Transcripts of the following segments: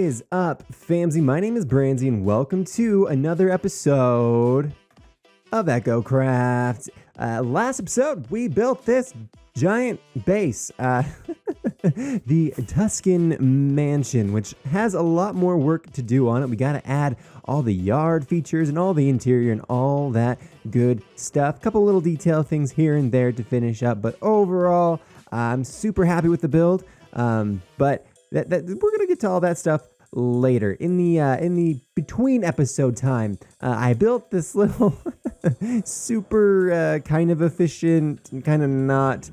is up, famsy? My name is Brandy, and welcome to another episode of EchoCraft. Last episode, we built this giant base, the Tuscan Mansion, which has a lot more work to do on it. We got to add all the yard features and all the interior and all that good stuff. Couple little detail things here and there to finish up, but overall, I'm super happy with the build. But we're gonna get to all that stuff later in the between episode time. I built this little super kind of efficient, kind of not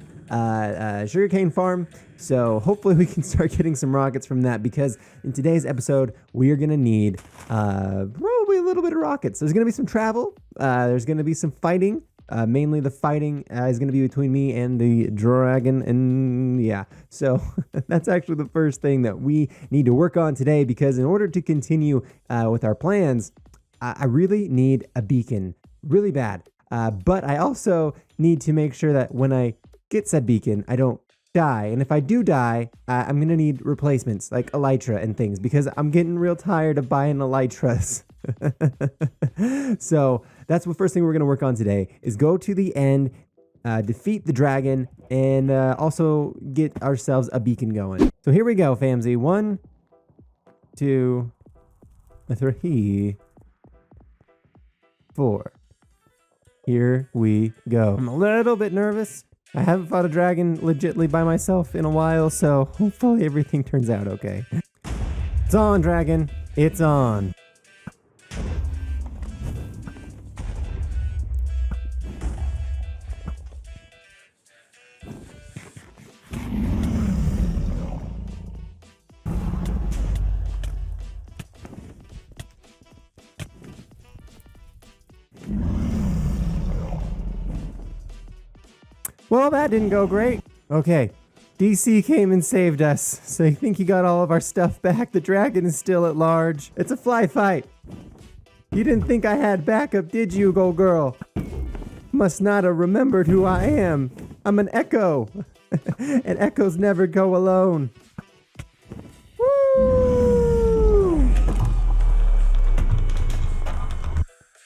sugarcane farm. So hopefully we can start getting some rockets from that, because in today's episode we are gonna need probably a little bit of rockets. There's gonna be some travel. There's gonna be some fighting. Mainly the fighting is going to be between me and the dragon, and yeah, so that's actually the first thing that we need to work on today, because in order to continue with our plans, I really need a beacon really bad, but I also need to make sure that when I get said beacon, I don't die, and if I do die, I'm going to need replacements like elytra and things, because I'm getting real tired of buying elytras. So that's the first thing we're going to work on today, is go to the end, defeat the dragon, and also get ourselves a beacon going. So here we go, famsy. 1, 2, 3, 4. Here we go. I'm a little bit nervous. I haven't fought a dragon legitly by myself in a while, so hopefully everything turns out okay. It's on, dragon. It's on. Well, that didn't go great. Okay, DC came and saved us. So I think he got all of our stuff back. The dragon is still at large. It's a fly fight. You didn't think I had backup, did you, go girl? Must not have remembered who I am. I'm an echo. And echoes never go alone. Woo!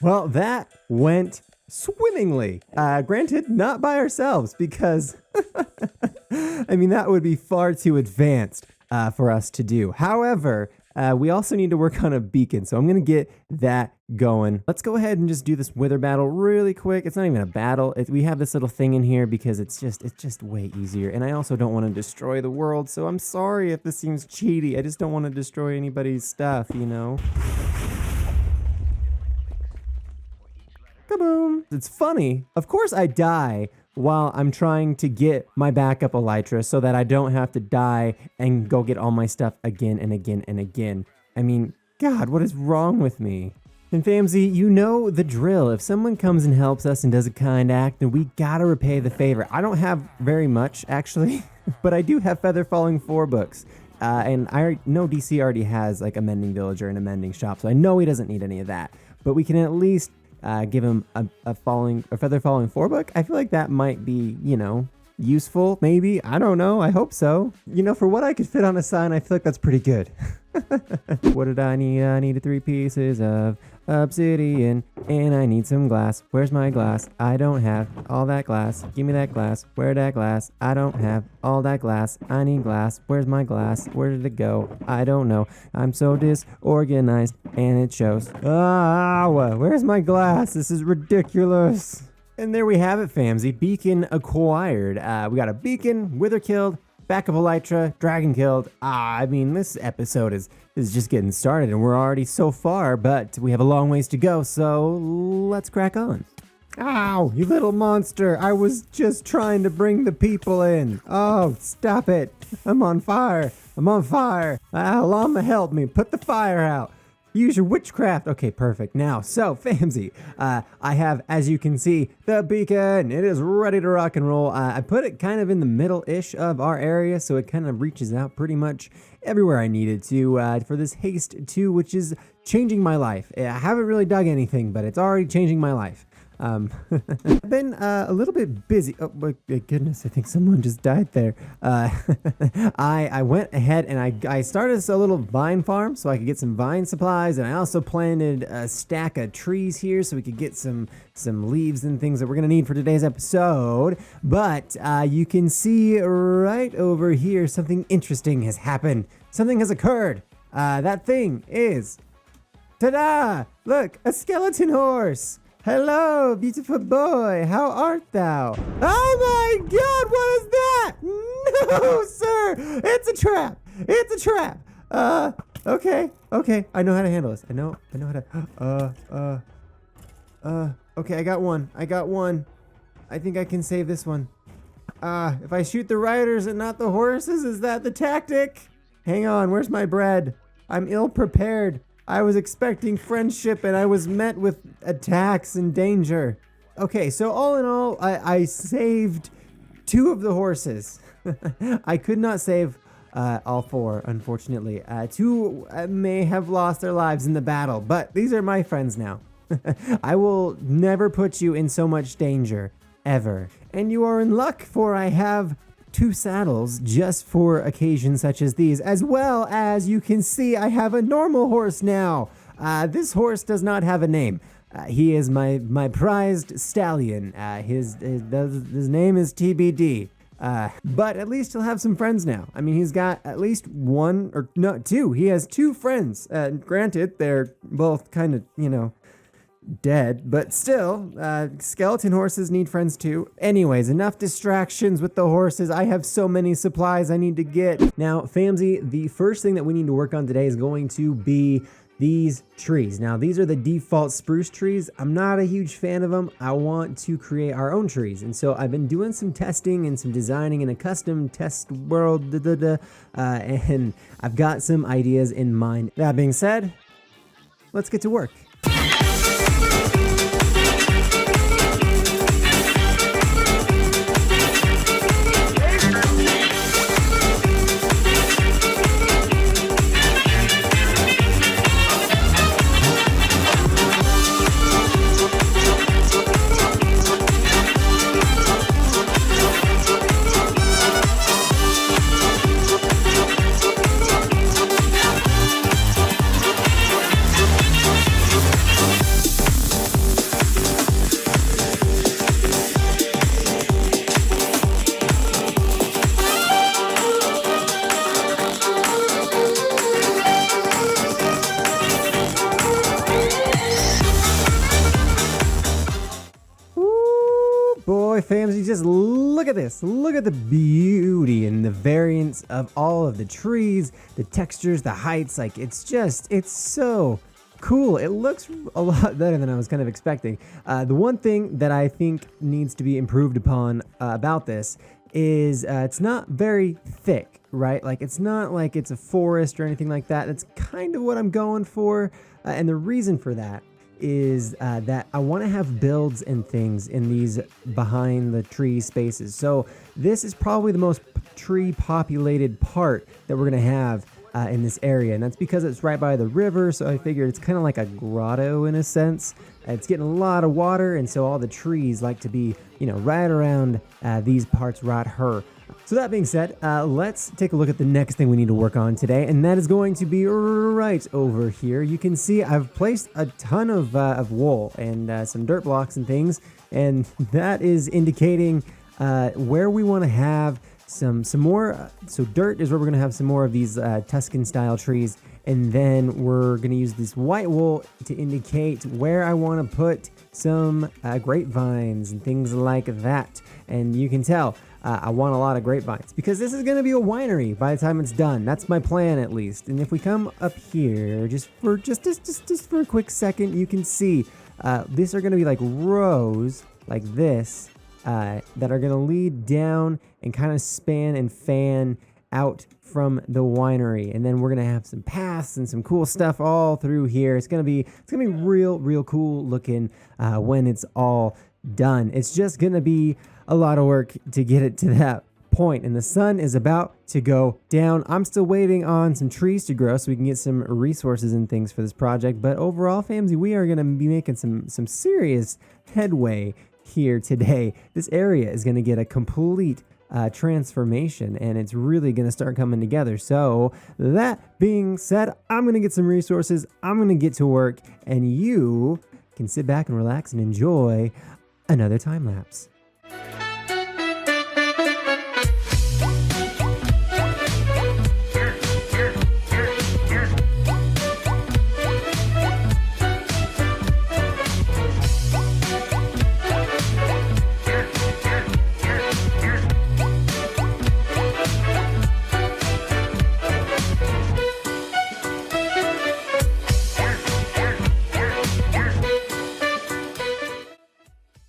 Well, that went swimmingly. Granted, not by ourselves, because I mean, that would be far too advanced for us to do. However, we also need to work on a beacon, so I'm gonna get that going. Let's go ahead and just do this wither battle really quick. It's not even a battle. We have this little thing in here because it's just way easier, and I also don't want to destroy the world, so I'm sorry if this seems cheaty. I just don't want to destroy anybody's stuff, you know. Kaboom! It's funny. Of course I die while I'm trying to get my backup elytra so that I don't have to die and go get all my stuff again and again and again. I mean, God, what is wrong with me? And famsy, you know the drill. If someone comes and helps us and does a kind act, then we gotta repay the favor. I don't have very much, actually, but I do have Feather Falling 4 books. And I know DC already has like a mending villager and a mending shop, so I know he doesn't need any of that. But we can at least give him a Feather Falling 4 book. I feel like that might be, you know, useful, maybe. I don't know. I hope so. You know, for what I could fit on a sign, I feel like that's pretty good. What did I need? I needed 3 pieces of obsidian, and I need some glass. Where's my glass? I don't have all that glass. Give me that glass. Where that glass? I don't have all that glass. I need glass. Where's my glass? Where did it go? I don't know. I'm so disorganized, and it shows. Ah, where's my glass? This is ridiculous. And there we have it, famsy. Beacon acquired. We got a beacon, wither killed, backup elytra, dragon killed. I mean, this episode is just getting started, and we're already so far, but we have a long ways to go, so let's crack on. Ow, you little monster. I was just trying to bring the people in. Oh, stop it. I'm on fire. I'm on fire. Llama, help me. Put the fire out. Use your witchcraft. Okay, perfect. Now, so, famsy, I have, as you can see, the beacon. It is ready to rock and roll. I put it kind of in the middle-ish of our area, so it kind of reaches out pretty much everywhere I needed to for this haste 2, which is changing my life. I haven't really dug anything, but it's already changing my life. I've been a little bit busy. Oh my goodness, I think someone just died there. I went ahead and I started a little vine farm so I could get some vine supplies, and I also planted a stack of trees here so we could get some leaves and things that we're gonna need for today's episode. But you can see right over here something interesting has happened. Something has occurred. That thing is, ta-da! Look, a skeleton horse. Hello, beautiful boy. How art thou? Oh my God, what is that? No, sir. It's a trap. It's a trap. Okay. I know how to handle this. I know how to, okay, I got one. I think I can save this one. If I shoot the riders and not the horses, is that the tactic? Hang on, where's my bread? I'm ill prepared. I was expecting friendship and I was met with attacks and danger. Okay, so all in all, I saved 2 of the horses. I could not save all 4, unfortunately. 2 may have lost their lives in the battle, but these are my friends now. I will never put you in so much danger, ever. And you are in luck, for I have 2 saddles just for occasions such as these, as well as you can see I have a normal horse now. This horse does not have a name. He is my prized stallion. His name is TBD. But at least he'll have some friends now. I mean, he's got at least 1 or no 2. He has 2 friends. Granted, they're both kind of, dead, but still, skeleton horses need friends too. Anyways, enough distractions with the horses. I have so many supplies I need to get. Now, famsy, the first thing that we need to work on today is going to be these trees. Now, these are the default spruce trees. I'm not a huge fan of them. I want to create our own trees. And so I've been doing some testing and some designing in a custom test world, and I've got some ideas in mind. That being said, let's get to work. Family, just look at this. Look at the beauty and the variance of all of the trees, the textures, the heights. Like, it's so cool. It looks a lot better than I was kind of expecting. The one thing that I think needs to be improved upon about this is it's not very thick, right? Like, it's not like it's a forest or anything like that. That's kind of what I'm going for. And the reason for that is that I want to have builds and things in these behind the tree spaces. So this is probably the most tree populated part that we're going to have in this area, and that's because it's right by the river. So I figured it's kind of like a grotto in a sense. It's getting a lot of water, and so all the trees like to be, right around these parts right here. So that being said, let's take a look at the next thing we need to work on today, and that is going to be right over here. You can see I've placed a ton of wool and some dirt blocks and things, and that is indicating where we want to have some more. So dirt is where we're going to have some more of these Tuscan style trees, and then we're going to use this white wool to indicate where I want to put some grapevines and things like that. And you can tell I want a lot of grapevines because this is going to be a winery by the time it's done. That's my plan, at least. And if we come up here just for a quick second, you can see these are going to be like rows like this that are going to lead down and kind of span and fan out from the winery. And then we're going to have some paths and some cool stuff all through here. It's going to be real cool looking when it's all done. It's just going to be a lot of work to get it to that point, and the sun is about to go down. I'm still waiting on some trees to grow so we can get some resources and things for this project. But overall, family, we are going to be making some serious headway here today. This area is going to get a complete transformation, and it's really going to start coming together. So that being said, I'm going to get some resources. I'm going to get to work, and you can sit back and relax and enjoy another time lapse.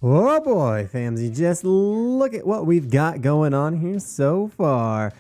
Oh boy, famsy, just look at what we've got going on here so far.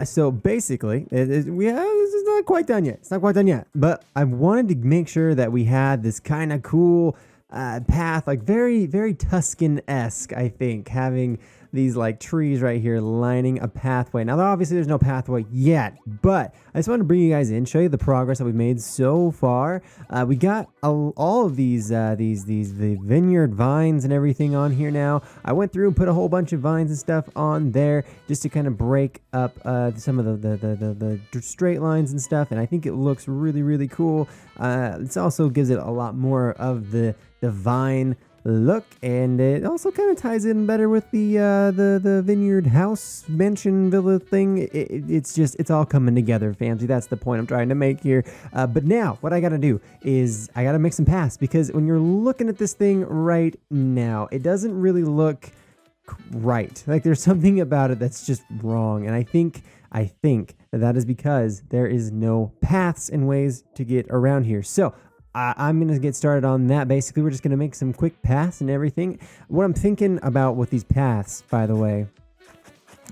So basically, this is not quite done yet. It's not quite done yet, but I wanted to make sure that we had this kind of cool path, like very, very Tuscan-esque, I think, having these like trees right here lining a pathway. Now, obviously there's no pathway yet, but I just wanted to bring you guys in, show you the progress that we've made so far. We got all of these the vineyard vines and everything on here now. I went through and put a whole bunch of vines and stuff on there just to kind of break up some of the straight lines and stuff, and I think it looks really, really cool. It also gives it a lot more of the vine look, and it also kind of ties in better with the vineyard house mansion villa thing. It's all coming together, family. That's the point I'm trying to make here. But now what I gotta do is I gotta make some paths, because when you're looking at this thing right now, it doesn't really look right. Like there's something about it that's just wrong, and I think that is because there is no paths and ways to get around here. So I'm going to get started on that. Basically, we're just going to make some quick paths and everything. What I'm thinking about with these paths, by the way,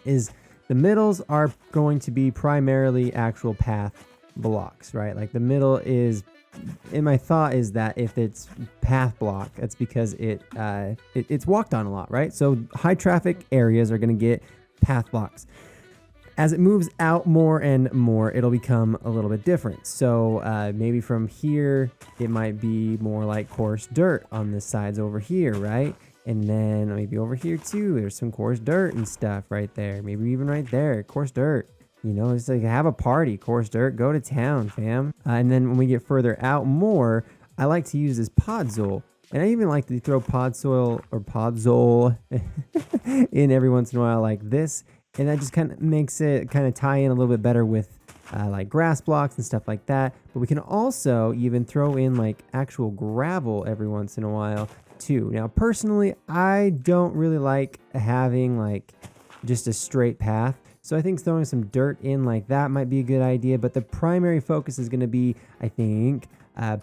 is the middles are going to be primarily actual path blocks, right? Like the middle is, and my thought is that if it's path block, that's because it's walked on a lot, right? So high traffic areas are going to get path blocks. As it moves out more and more, it'll become a little bit different. So maybe from here, it might be more like coarse dirt on the sides over here, right? And then maybe over here too, there's some coarse dirt and stuff right there. Maybe even right there, coarse dirt. You know, it's like have a party, coarse dirt, go to town, fam. And then when we get further out more, I like to use this podzol. And I even like to throw podzol in every once in a while like this. And that just kind of makes it kind of tie in a little bit better with like grass blocks and stuff like that. But we can also even throw in like actual gravel every once in a while too. Now, personally, I don't really like having like just a straight path. So I think throwing some dirt in like that might be a good idea. But the primary focus is going to be, I think,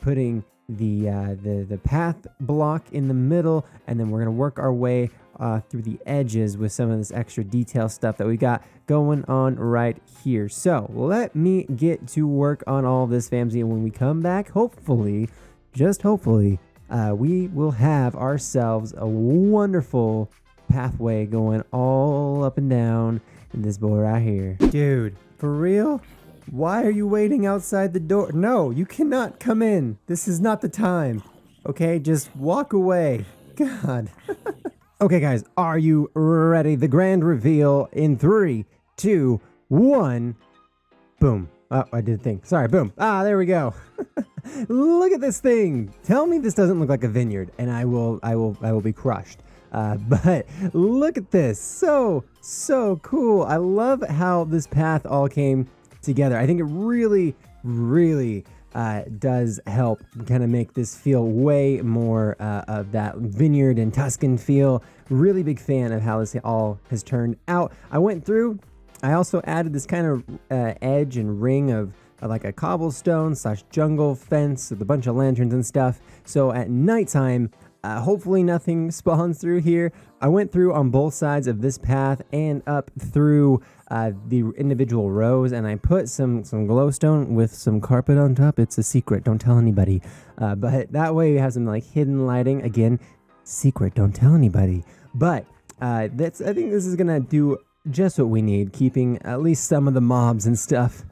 putting the path block in the middle, and then we're going to work our way through the edges with some of this extra detail stuff that we got going on right here. So let me get to work on all this, famsy, and when we come back, hopefully, just hopefully, we will have ourselves a wonderful pathway going all up and down in this boy right here. Dude, for real? Why are you waiting outside the door? No, you cannot come in. This is not the time. Okay, just walk away. God. Okay, guys, are you ready? The grand reveal in 3, 2, 1. Boom. Oh, I did think. Sorry, boom. Ah, there we go. Look at this thing. Tell me this doesn't look like a vineyard, and I will be crushed. But look at this. So cool. I love how this path all came together. I think it really does help kind of make this feel way more of that vineyard and Tuscan feel. Really big fan of how this all has turned out. I went through, I also added this kind of edge and ring of like a cobblestone / jungle fence with a bunch of lanterns and stuff. So at nighttime, hopefully nothing spawns through here. I went through on both sides of this path and up through the individual rows, and I put some glowstone with some carpet on top. It's a secret, don't tell anybody. But that way we have some like hidden lighting. Again, secret, don't tell anybody. But I think this is gonna do just what we need, keeping at least some of the mobs and stuff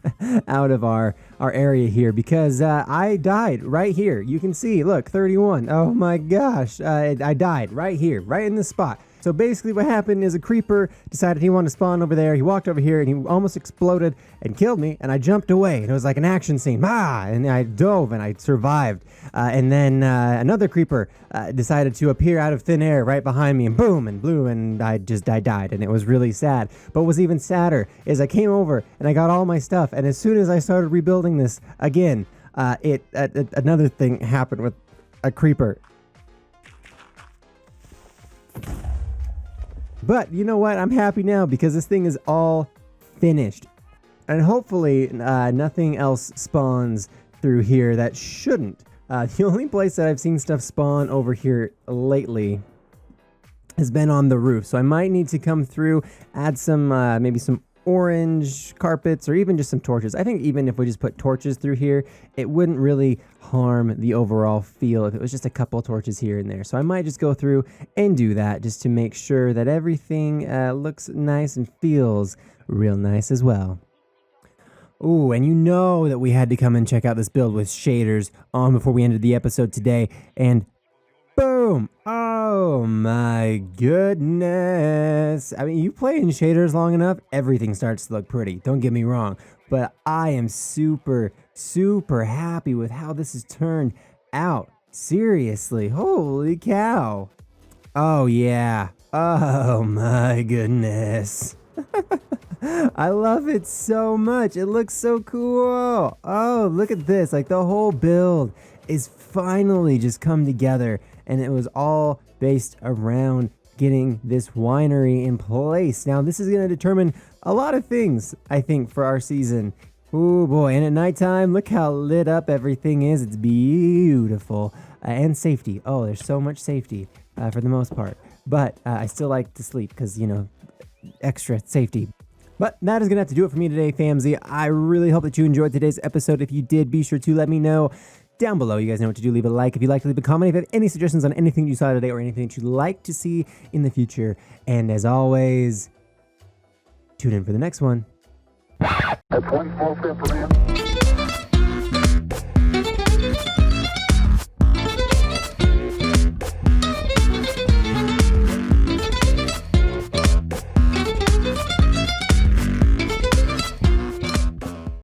out of our area here, because I died right here. You can see, look, 31. Oh my gosh, I died right here, right in this spot. So basically what happened is a creeper decided he wanted to spawn over there. He walked over here and he almost exploded and killed me, and I jumped away, and it was like an action scene. And I dove and I survived. And then another creeper decided to appear out of thin air right behind me, and boom, and blew, and I died, and it was really sad. But what was even sadder is I came over and I got all my stuff, and as soon as I started rebuilding this again, another thing happened with a creeper. But you know what? I'm happy now because this thing is all finished. And hopefully nothing else spawns through here that shouldn't. The only place that I've seen stuff spawn over here lately has been on the roof. So I might need to come through, add some, maybe some orange carpets, or even just some torches. I think even if we just put torches through here, it wouldn't really harm the overall feel if it was just a couple torches here and there. So I might just go through and do that just to make sure that everything looks nice and feels real nice as well. Ooh, and you know that we had to come and check out this build with shaders on before we ended the episode today, and boom! Oh my goodness. I mean, you play in shaders long enough, everything starts to look pretty. Don't get me wrong. But I am super, super happy with how this has turned out. Seriously. Holy cow. Oh yeah. Oh my goodness. I love it so much. It looks so cool. Oh, look at this. Like, the whole build is finally just come together. And it was all based around getting this winery in place. Now, this is going to determine a lot of things, I think, for our season. Oh boy, and at nighttime, look how lit up everything is. It's beautiful. And safety. Oh, there's so much safety for the most part. But I still like to sleep because, you know, extra safety. But that is going to have to do it for me today, famzy. I really hope that you enjoyed today's episode. If you did, be sure to let me know down below. You guys know what to do. Leave a like if you like to, leave a comment if you have any suggestions on anything you saw today or anything that you'd like to see in the future. And as always, tune in for the next one. That's one small step for man.